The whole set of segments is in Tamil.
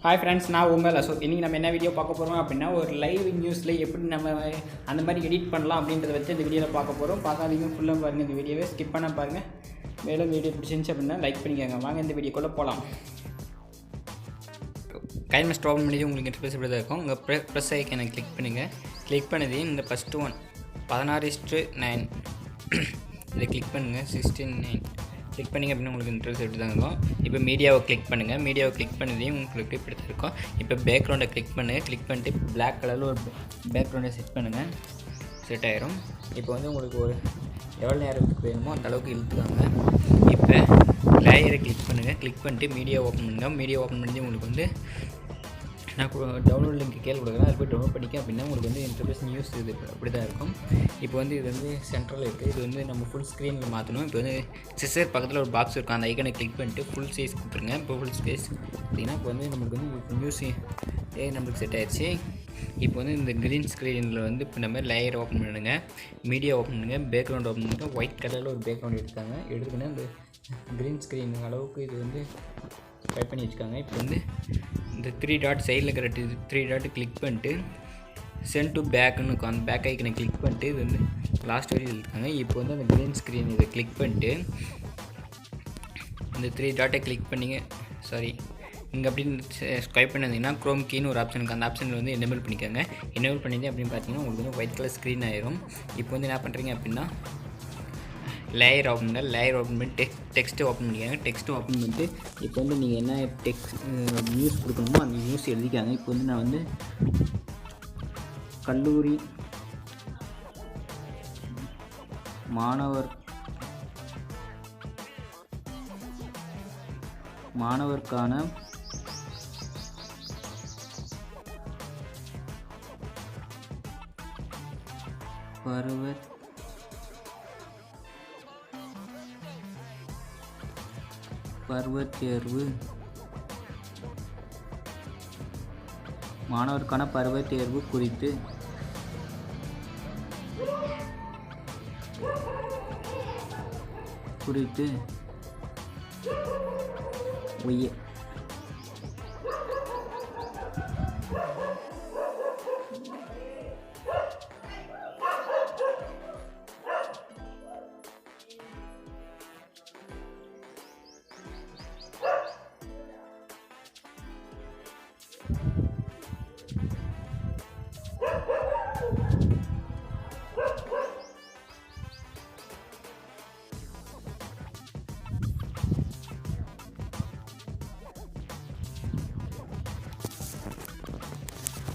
ஹாய் ஃப்ரெண்ட்ஸ், நான் உங்கள் அசோக். இன்றைக்கி நம்ம என்ன வீடியோ பார்க்க போகிறோம் அப்படின்னா, ஒரு லைவ் நியூஸில் எப்படி நம்ம அந்த மாதிரி எடிட் பண்ணலாம் அப்படின்றத வச்சு இந்த வீடியோவில் பார்க்க போகிறோம். பார்க்காதீங்க, ஃபுல்லாக பாருங்கள். இந்த வீடியோவை ஸ்கிப் பண்ண பாருங்கள். மேலும் வீடியோ பிடிச்சிருந்துச்சு அப்படின்னா லைக் பண்ணிக்கோங்க. வாங்க இந்த வீடியோக்குள்ளே போகலாம். கைன்மாஸ்டர் ஓப்பன் பண்ணி உங்களுக்கு இன்டர்ஃபேஸ் இப்படி தான் இருக்கும். உங்கள் ப்ரெஸ் ஐக்கனை கிளிக் பண்ணுங்கள். கிளிக் பண்ணதையும் இந்த ஃபஸ்ட்டு 16:9 இதை கிளிக் பண்ணுங்கள். 16:9 கிளிக் பண்ணிங்க அப்படின்னா உங்களுக்கு இன்ட்ரெஸ்ட் எப்படி தான் இருக்கும். இப்போ மீடியாவை கிளிக் பண்ணுங்கள். மீடியாவை கிளிக் பண்ணதையும் உங்களுக்கு இப்படி தான் இருக்கும். இப்போ பேக்ரவுண்டை கிளிக் பண்ணுங்கள். கிளிக் பண்ணிட்டு பிளாக் கலரில் ஒரு பேக்ரவுண்டை செட் பண்ணுங்கள். செட் ஆகிரும். இப்போ வந்து உங்களுக்கு ஒரு எவ்வளோ நேரத்துக்கு வேணுமோ அந்த அளவுக்கு இழுத்துக்காங்க. இப்போ லேயரை கிளிக் பண்ணுங்கள். கிளிக் பண்ணிட்டு மீடியா ஓப்பன் பண்ணுங்கள். மீடியா ஓப்பன் பண்ணி உங்களுக்கு வந்து நான் டவுன்லோட் லிங்க் கேள்வி கொடுக்குறேன். அது போய் டவுன்லோட் பண்ணிக்க அப்படின்னா உங்களுக்கு வந்து இன்டர்ஃபேஸ் நியூஸ் இது அப்படி தான் இருக்கும். இப்போ வந்து இது வந்து சென்ட்ரல் இருக்குது. இது வந்து நம்ம ஃபுல் ஸ்க்ரீனில் மாற்றணும். இப்போ வந்து சிசர் பக்கத்தில் ஒரு பாக்ஸ் இருக்கும். அந்த ஐக்கனை கிளிக் பண்ணிட்டு ஃபுல் சைஸ் கொடுத்துருங்க. இப்போ ஃபுல் சைஸ் பார்த்தீங்கன்னா இப்போ வந்து நம்மளுக்கு வந்து நியூஸ் நம்மளுக்கு செட் ஆகிடுச்சு. இப்போ வந்து இந்த க்ரீன் ஸ்க்ரீனில் வந்து இப்போ நம்ம லேயர் ஓப்பன் பண்ணுங்க. மீடியா ஓப்பன் பண்ணுங்கள். பேக்ரவுண்ட் ஓப்பன் பண்ணுங்கள். ஒயிட் கலரில் ஒரு பேக்ரவுண்ட் எடுத்துக்கினா அந்த க்ரீன் ஸ்க்ரீன் அளவுக்கு இது வந்து டைப் பண்ணி வச்சுக்காங்க. இப்போ வந்து இந்த 3 டாட் சைடில் இருக்கிற 3 டாட்டு கிளிக் பண்ணிட்டு சென்ட் டு பேக்குன்னு இருக்கும். அந்த பேக் ஐக்கனை கிளிக் பண்ணிட்டு இது வந்து லாஸ்ட் வரையும் இருக்காங்க. இப்போ வந்து அந்த க்ரீன் ஸ்க்ரீன் இதை கிளிக் பண்ணிட்டு இந்த 3 டாட்டை கிளிக் பண்ணிங்க. இங்கே அப்படின்னு ஸ்வைப் பண்ணிங்கன்னா க்ரோம் கீன்னு ஒரு ஆப்ஷன் இருக்குது. அந்த ஆப்ஷனில் வந்து எனேபிள் பண்ணிக்கோங்க. எனேபிள் பண்ணிட்டு அப்படின்னு பார்த்தீங்கன்னா உங்களுக்கு வந்து ஒயிட் கலர் ஸ்க்ரீன் ஆயிரும். இப்போ வந்து என்ன பண்ணுறீங்க அப்படின்னா லேயர் ஓப்பன் பண்ணுங்கள். லேயர் ஓப்பன் பண்ணி டெக்ஸ்ட்டு ஓப்பன் பண்ணிக்காங்க. டெக்ஸ்ட்டு ஓப்பன் பண்ணிட்டு இப்போ வந்து நீங்கள் என்ன நியூஸ் கொடுக்கணுமோ அந்த நியூஸ் எழுதிக்காங்க. இப்போ வந்து நான் வந்து கல்லூரி மாணவருக்கான பருவத் தேர்வு மாணவருக்கான பருவத் தேர்வு குறித்து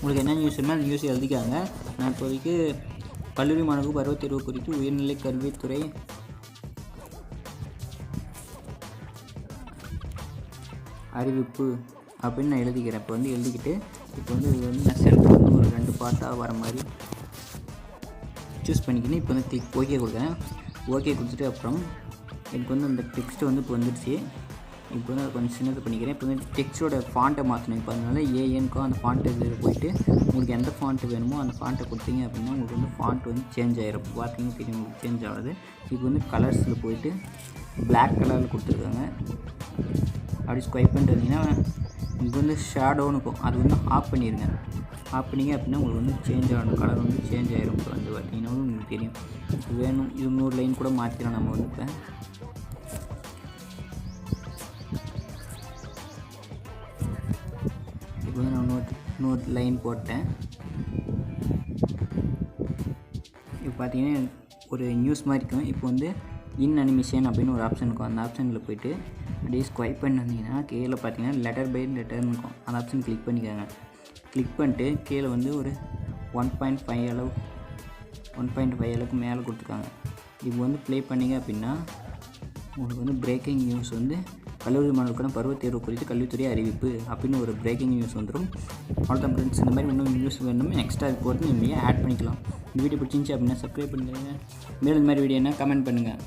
உங்களுக்கு என்ன நியூஸ் வேணுமோ அந்த நியூஸ் எழுதிக்காங்க. நான் இப்போதைக்கு கல்லூரி மாணவருக்கு பருவத் தேர்வு குறித்து உயர்நிலை கல்வித்துறை அறிவிப்பு அப்படின்னு நான் எழுதிக்கிறேன். இப்போ வந்து எழுதிக்கிட்டு இப்போ வந்து இது வந்து நான் சென்டர் வந்து ஒரு 2 பார்ட்டாக வர மாதிரி சூஸ் பண்ணிக்கின்னு இப்போ வந்து கிளிக் ஓகே கொடுக்குறேன். ஓகே கொடுத்துட்டு அப்புறம் எனக்கு வந்து அந்த டெக்ஸ்ட்டு வந்து இப்போ வந்துடுச்சு. இப்போ வந்து அதை கொஞ்சம் சின்னது பண்ணிக்கிறேன். இப்போ வந்து டெக்ஸ்ட்டோட ஃபாண்ட்டை மாற்றணும். இப்போ அதனால ஏஎன்க்கும் அந்த ஃபாண்ட்டு இதில் போய்ட்டு உங்களுக்கு எந்த ஃபாண்ட்டு வேணுமோ அந்த ஃபாண்ட்டை கொடுத்தீங்க அப்படின்னா உங்களுக்கு வந்து ஃபாண்ட் வந்து சேஞ்ச் ஆகிரும். பார்த்தீங்கன்னா தெரியும் உங்களுக்கு சேஞ்ச் ஆகுது. இப்போ வந்து கலர்ஸில் போய்ட்டு பிளாக் கலரில் கொடுத்துருக்காங்க. அப்படி ஸ்வைப் பண்ணிட்டு வந்தீங்கன்னா உங்களுக்கு வந்து ஷேடோன்னு இருக்கும். அது வந்து ஆஃப் பண்ணிடுங்க. ஆஃப் பண்ணிங்க அப்படின்னா உங்களுக்கு வந்து சேஞ்ச் ஆகணும். கலர் வந்து சேஞ்ச் ஆகிரும். இப்போ வந்து பார்த்தீங்கன்னா உங்களுக்கு தெரியும். வேணும் இது 100 லைன் கூட மாற்றிக்கலாம். நம்ம வந்து இப்போ வந்து நான் நோட் லைன் போட்டேன். இப்போ பார்த்தீங்கன்னா ஒரு நியூஸ் மாதிரி இருக்கும். இப்போ வந்து அனிமேஷன் அப்படின்னு ஒரு ஆப்ஷன் இருக்கும். அந்த ஆப்ஷனில் போய்ட்டு அப்படியே ஸ்வைப் பண்ணி வந்தீங்கன்னா கீழே பார்த்தீங்கன்னா லெட்டர் பை லெட்டர்னு இருக்கும். அந்த ஆப்ஷன் கிளிக் பண்ணிக்கோங்க. கிளிக் பண்ணிட்டு கீழே வந்து ஒரு 1.5 அளவுக்கு மேலே கொடுத்துருக்காங்க. இப்போ வந்து ப்ளே பண்ணிங்க அப்படின்னா உங்களுக்கு வந்து பிரேக்கிங் நியூஸ் வந்து கல்லூரி மாணவருக்கான பருவத் தேர்வு குறித்து கல்வித்துறை அறிவிப்பு அப்படின்னு ஒரு பிரேக்கிங் நியூஸ் வந்துடும். அவ்வளோதான் ஃப்ரெண்ட்ஸ். இந்த மாதிரி இன்னும் நியூஸ் வேணுமே எக்ஸ்ட்ரா போட்டு நீங்கள் ஆட் பண்ணிக்கலாம். இந்த வீடியோ பிடிச்சிருந்துச்சி அப்படின்னா சப்ஸ்கிரைப் பண்ணுங்கள். மேலும் இந்த மாதிரி வீடியோனா கமெண்ட் பண்ணுங்கள்.